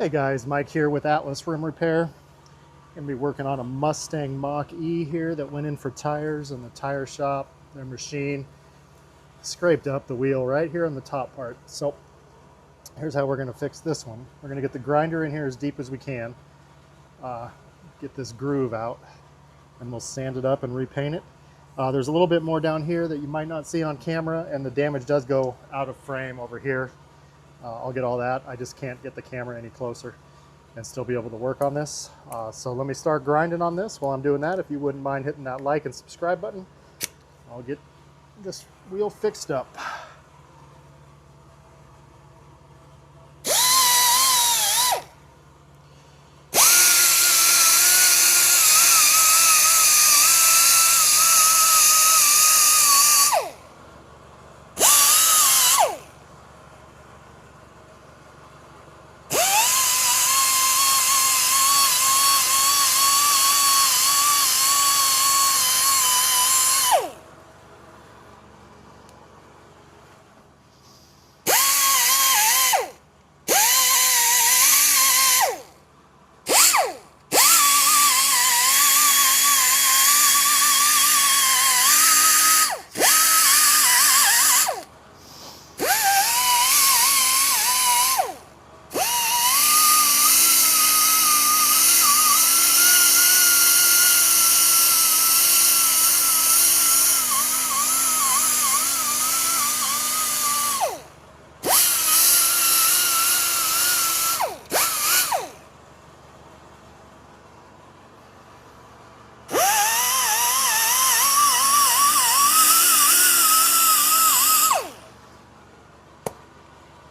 Hey guys, Mike here with Atlas Rim Repair. Gonna be working on a Mustang Mach-E here that went in for tires in the tire shop. Their machine scraped up the wheel right here on the top part. So here's how we're gonna fix this one. We're gonna get the grinder in here as deep as we can, get this groove out, and we'll sand it up and repaint it. There's a little bit more down here that you might not see on camera, and the damage does go out of frame over here. I'll get all that. I just can't get the camera any closer and still be able to work on this. So let me start grinding on this. While I'm doing that, if you wouldn't mind hitting that like and subscribe button, I'll get this wheel fixed up.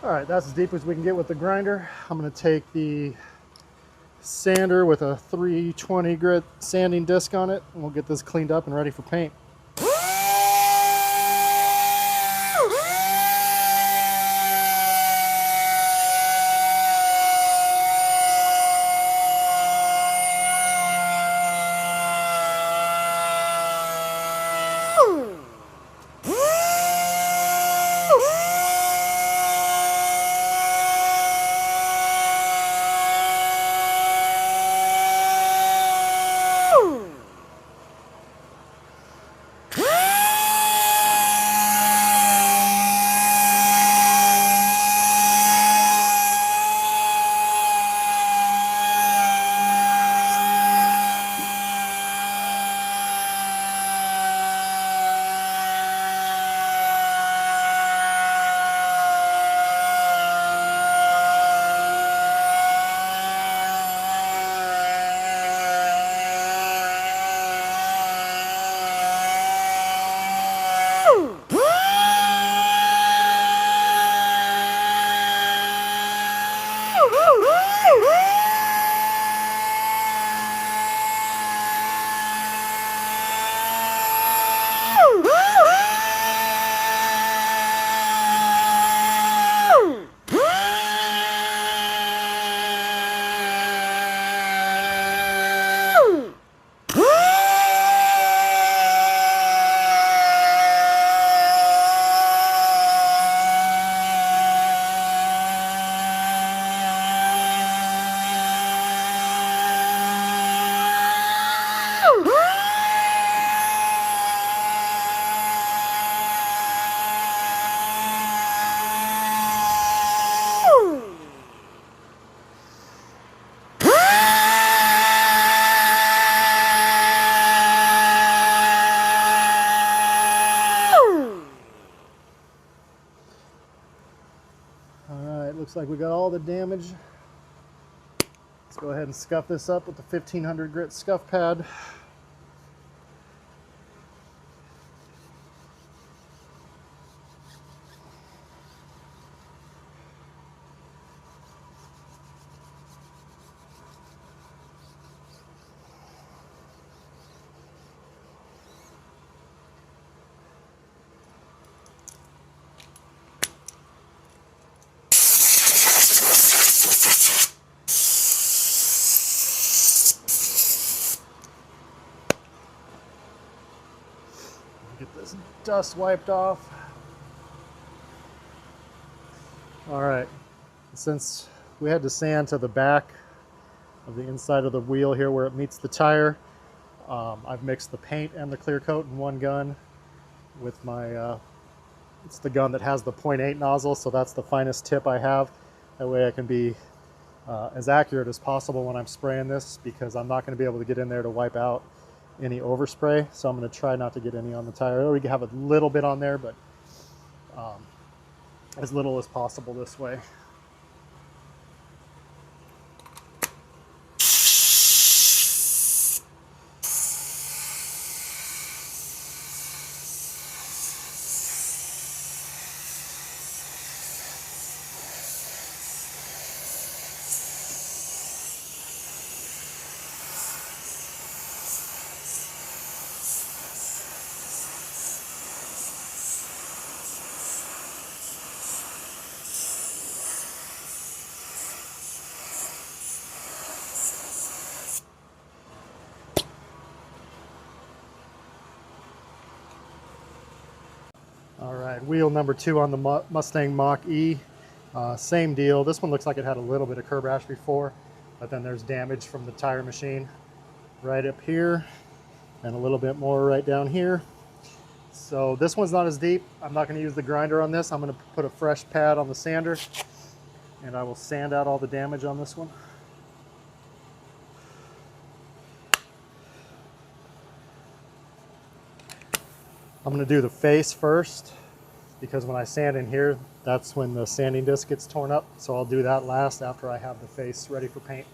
All right, that's as deep as we can get with the grinder. I'm gonna take the sander with a 320 grit sanding disc on it, and we'll get this cleaned up and ready for paint. Looks like we got all the damage. Let's go ahead and scuff this up with the 1500 grit scuff pad. Get this dust wiped off. All right, since we had to sand to the back of the inside of the wheel here where it meets the tire. I've mixed the paint and the clear coat in one gun with my, it's the gun that has the 0.8 nozzle, so that's the finest tip I have. That way I can be as accurate as possible when I'm spraying this, because I'm not going to be able to get in there to wipe out any overspray. So I'm going to try not to get any on the tire. We can have a little bit on there, but as little as possible this way. All right, wheel number 2 on the Mustang Mach-E. Same deal. This one looks like it had a little bit of curb rash before, but then there's damage from the tire machine right up here and a little bit more right down here. So this one's not as deep. I'm not going to use the grinder on this. I'm going to put a fresh pad on the sander, and I will sand out all the damage on this one. I'm going to do the face first, because when I sand in here, that's when the sanding disc gets torn up. So I'll do that last after I have the face ready for paint.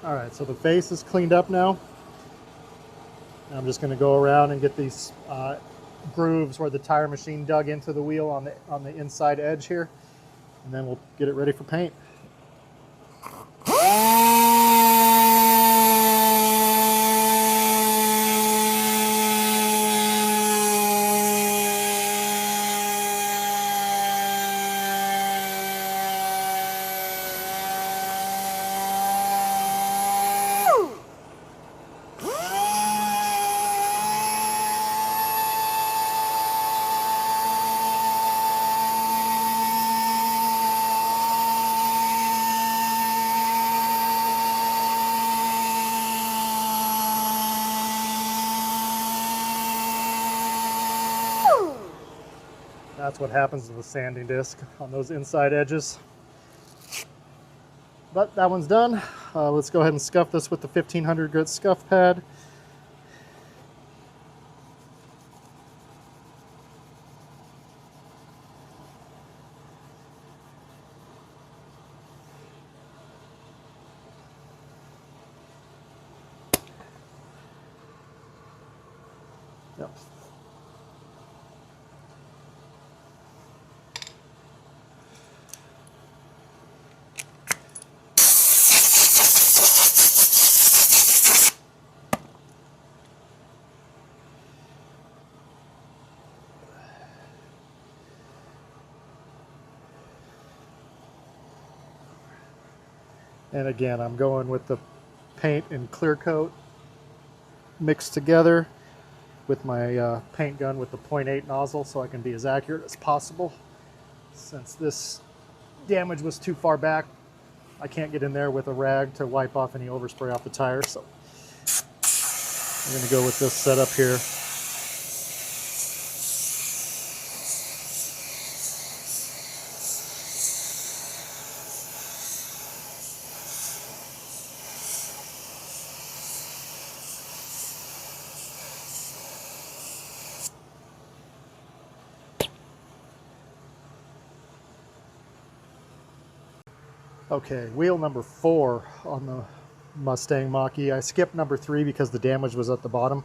All right, so the face is cleaned up now. I'm just going to go around and get these grooves where the tire machine dug into the wheel on the inside edge here, and then we'll get it ready for paint. That's what happens to the sanding disc on those inside edges. But that one's done. Let's go ahead and scuff this with the 1500 grit scuff pad. Yep. And again, I'm going with the paint and clear coat mixed together with my paint gun with the 0.8 nozzle, so I can be as accurate as possible. Since this damage was too far back, I can't get in there with a rag to wipe off any overspray off the tire, so I'm going to go with this setup here. Okay, wheel number 4 on the Mustang Mach-E. I skipped number 3 because the damage was at the bottom,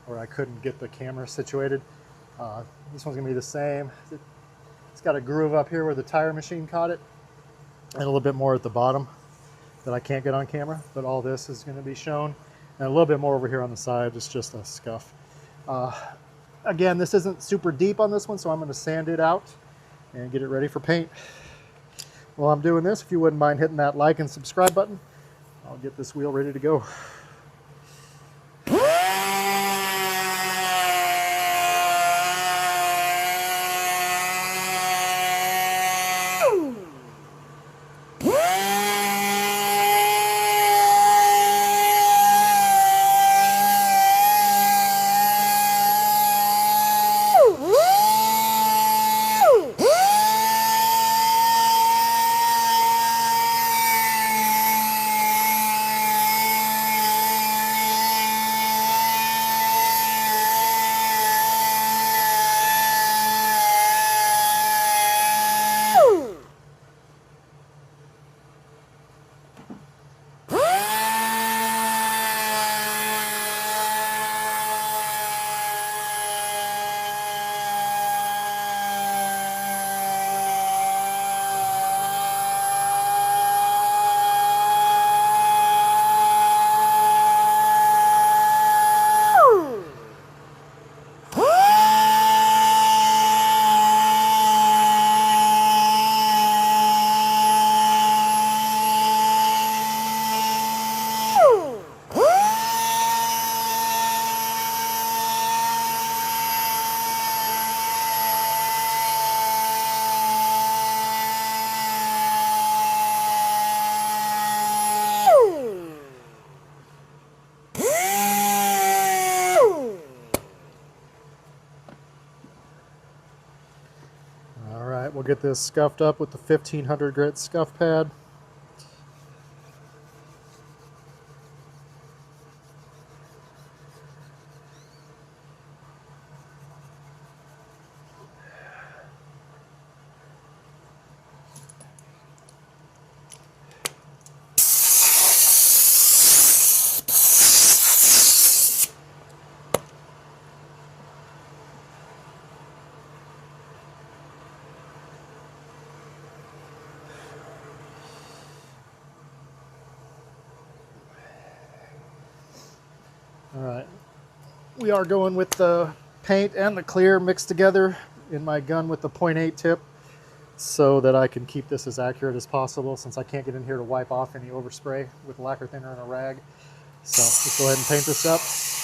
or I couldn't get the camera situated. This one's gonna be the same. It's got a groove up here where the tire machine caught it, and a little bit more at the bottom that I can't get on camera, but all this is gonna be shown. And a little bit more over here on the side, it's just a scuff. Again, this isn't super deep on this one, so I'm gonna sand it out and get it ready for paint. While I'm doing this, if you wouldn't mind hitting that like and subscribe button, I'll get this wheel ready to go. We'll get this scuffed up with the 1500 grit scuff pad. All right, we are going with the paint and the clear mixed together in my gun with the 0.8 tip so that I can keep this as accurate as possible, since I can't get in here to wipe off any overspray with lacquer thinner and a rag. So let's go ahead and paint this up.